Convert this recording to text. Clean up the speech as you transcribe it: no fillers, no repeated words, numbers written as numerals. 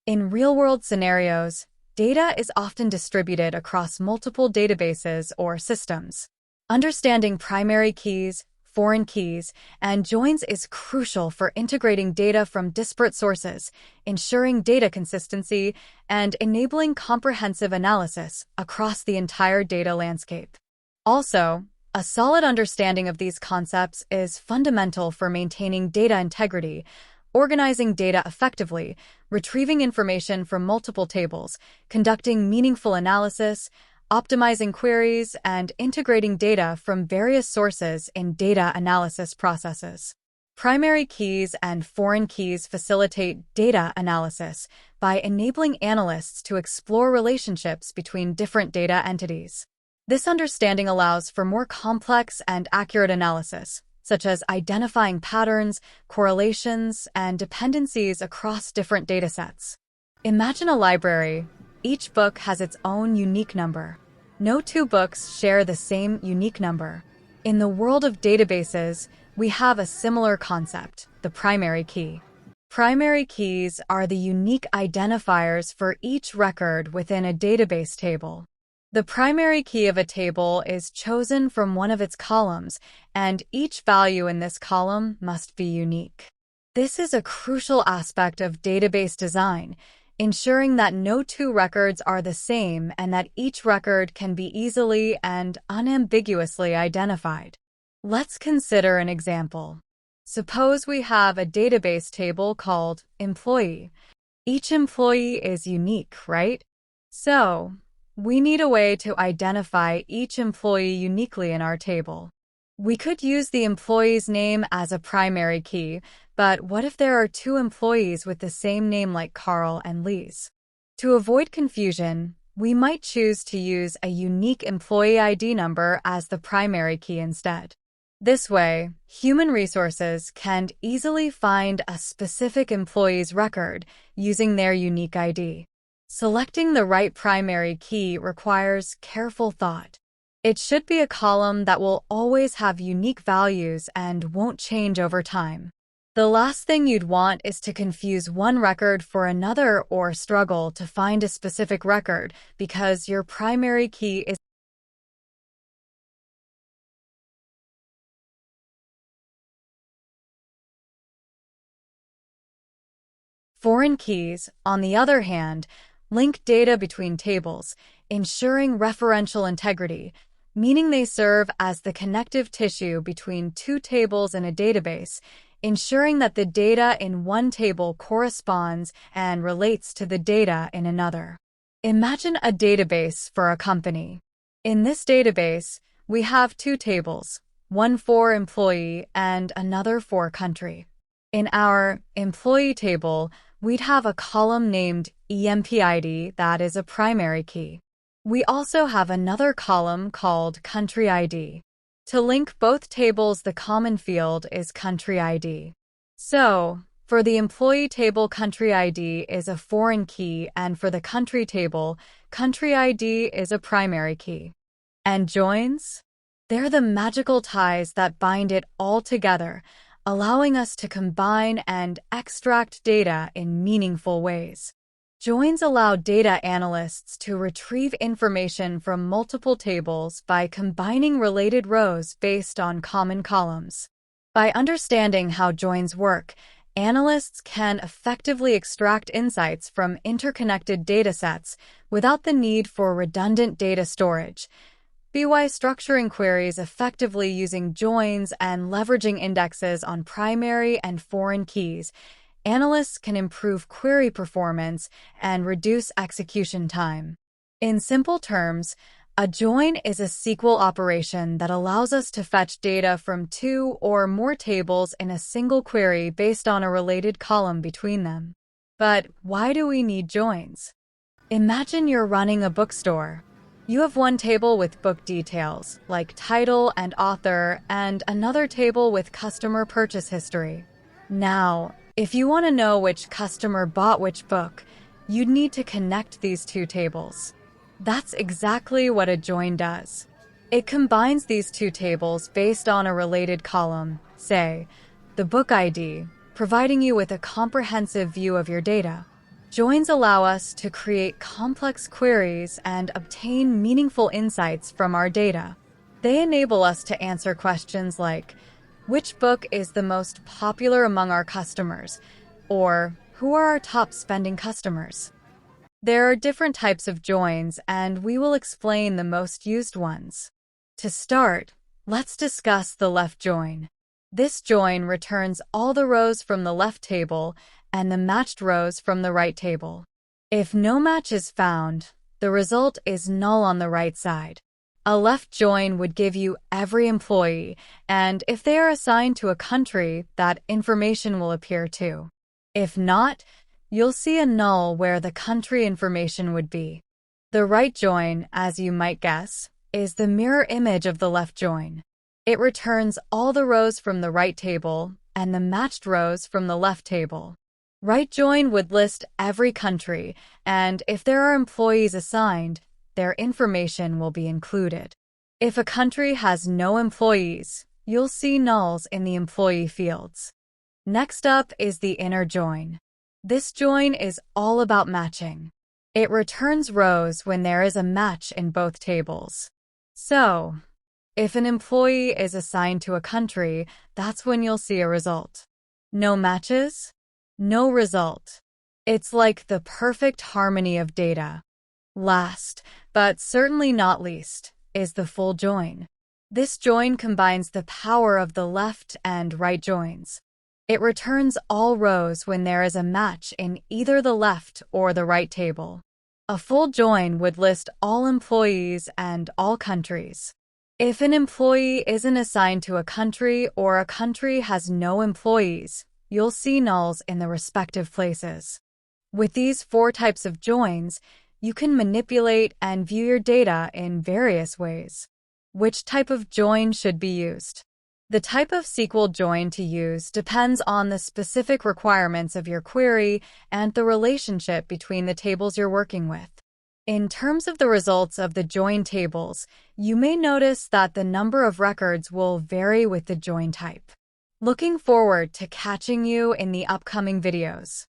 In real-world scenarios, data is often distributed across multiple databases or systems. Understanding primary keys, foreign keys, and joins is crucial for integrating data from disparate sources, ensuring data consistency, and enabling comprehensive analysis across the entire data landscape. Also, a solid understanding of these concepts is fundamental for maintaining data integrity, organizing data effectively, retrieving information from multiple tables, conducting meaningful analysis, optimizing queries, and integrating data from various sources in data analysis processes. Primary keys and foreign keys facilitate data analysis by enabling analysts to explore relationships between different data entities. This understanding allows for more complex and accurate analysis, such as identifying patterns, correlations, and dependencies across different datasets. Imagine a library. Each book has its own unique number. No two books share the same unique number. In the world of databases, we have a similar concept, the primary key. Primary keys are the unique identifiers for each record within a database table. The primary key of a table is chosen from one of its columns, and each value in this column must be unique. This is a crucial aspect of database design, ensuring that no two records are the same and that each record can be easily and unambiguously identified. Let's consider an example. Suppose we have a database table called employee. Each employee is unique, right? So, we need a way to identify each employee uniquely in our table. We could use the employee's name as a primary key, but what if there are two employees with the same name like Carl and Lise? To avoid confusion, we might choose to use a unique employee ID number as the primary key instead. This way, human resources can easily find a specific employee's record using their unique ID. Selecting the right primary key requires careful thought. It should be a column that will always have unique values and won't change over time. The last thing you'd want is to confuse one record for another or struggle to find a specific record because your primary key is foreign keys, on the other hand, link data between tables, ensuring referential integrity, meaning they serve as the connective tissue between two tables in a database, ensuring that the data in one table corresponds and relates to the data in another. Imagine a database for a company. In this database, we have two tables, one for employee and another for country. In our employee table, we'd have a column named EMP-ID that is a primary key. We also have another column called Country ID. To link both tables, the common field is Country ID. So, for the employee table, Country ID is a foreign key, and for the country table, Country ID is a primary key. And joins? They're the magical ties that bind it all together, allowing us to combine and extract data in meaningful ways. Joins allow data analysts to retrieve information from multiple tables by combining related rows based on common columns. By understanding how joins work, analysts can effectively extract insights from interconnected datasets without the need for redundant data storage. By structuring queries effectively using joins and leveraging indexes on primary and foreign keys, analysts can improve query performance and reduce execution time. In simple terms, a join is a SQL operation that allows us to fetch data from two or more tables in a single query based on a related column between them. But why do we need joins? Imagine you're running a bookstore. You have one table with book details, like title and author, and another table with customer purchase history. Now, if you want to know which customer bought which book, you'd need to connect these two tables. That's exactly what a join does. It combines these two tables based on a related column, say, the book ID, providing you with a comprehensive view of your data. Joins allow us to create complex queries and obtain meaningful insights from our data. They enable us to answer questions like, which book is the most popular among our customers? Or, who are our top spending customers? There are different types of joins, and we will explain the most used ones. To start, let's discuss the left join. This join returns all the rows from the left table and the matched rows from the right table. If no match is found, the result is null on the right side. A left join would give you every employee, and if they are assigned to a country, that information will appear too. If not, you'll see a null where the country information would be. The right join, as you might guess, is the mirror image of the left join. It returns all the rows from the right table and the matched rows from the left table. Right join would list every country, and if there are employees assigned, their information will be included. If a country has no employees, you'll see nulls in the employee fields. Next up is the inner join. This join is all about matching. It returns rows when there is a match in both tables. So, if an employee is assigned to a country, that's when you'll see a result. No matches? No result. It's like the perfect harmony of data. Last, but certainly not least, is the full join. This join combines the power of the left and right joins. It returns all rows when there is a match in either the left or the right table. A full join would list all employees and all countries. If an employee isn't assigned to a country or a country has no employees, you'll see nulls in the respective places. With these 4 types of joins, you can manipulate and view your data in various ways. Which type of join should be used? The type of SQL join to use depends on the specific requirements of your query and the relationship between the tables you're working with. In terms of the results of the join tables, you may notice that the number of records will vary with the join type. Looking forward to catching you in the upcoming videos.